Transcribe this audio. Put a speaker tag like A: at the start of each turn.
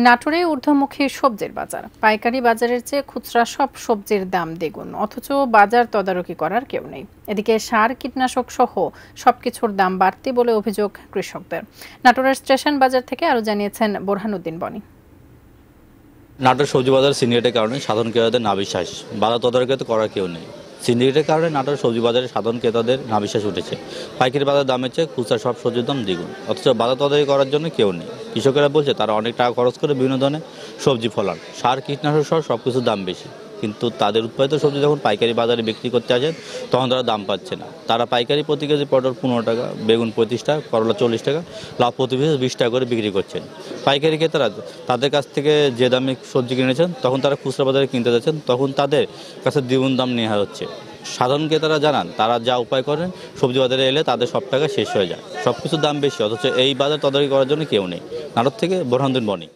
A: নাটোরে ঊর্ধ্বমুখী সবজির বাজার। পাইকারি বাজারের চেয়ে খুচরা সব সবজির দাম দ্বিগুণ, অথচ বাজার তদারকি করার কেউ নেই। এদিকে সার, কীটনাশক সহ সবকিছুর দাম বাড়তি বলে অভিযোগ কৃষকদের। নাটোরের স্টেশন বাজার থেকে আরও জানিয়েছেন বোরহানুদ্দিন বনি।
B: নাটোর সবজি বাজার সিন্ডিকেটের কারণে সাধারণ ক্রেতাদের নাভিশ্বাস, বাজার তদারকি করার কেউ নেই। সিন্ডিকেটের কারণে নাটোর সবজি বাজারে সাধারণ ক্রেতাদের নাভিশ্বাস উঠেছে। পাইকারি বাজার দামের চেয়ে খুচরা সব সবজির দাম দ্বিগুণ, অথচ বাজার তদারকি করার জন্য কেউ নেই। কৃষকেরা বলছে তারা অনেক টাকা খরচ করে বিভিন্ন ধরনের সবজি ফলান, সার, কীটনাশক সহ সব কিছুর দাম বেশি, কিন্তু তাদের উৎপাদিত সবজি যখন পাইকারি বাজারে বিক্রি করতে আসেন তখন তারা দাম পাচ্ছে না। তারা পাইকারি প্রতি কেজি পটল 15 টাকা, বেগুন 35 টাকা, করলা 40 টাকা, লাউ প্রতি পিস 20 টাকা করে বিক্রি করছেন। পাইকারি ক্রেতারা তাদের কাছ থেকে যে দামে সবজি কিনেছেন তখন তারা খুচরা বাজারে কিনতে যাচ্ছেন, তখন তাদের কাছে দ্বিগুণ দাম নেওয়া হচ্ছে। সাধারণ ক্রেতারা জানান তারা যা উপায় করেন সবজি বাজারে এলে তাদের সব টাকা শেষ হয়ে যায়, সব কিছুর দাম বেশি, অথচ এই বাজার তদারকি করার জন্য কেউ নেই। নাটোর থেকে বোরহানুদ্দিন বনি।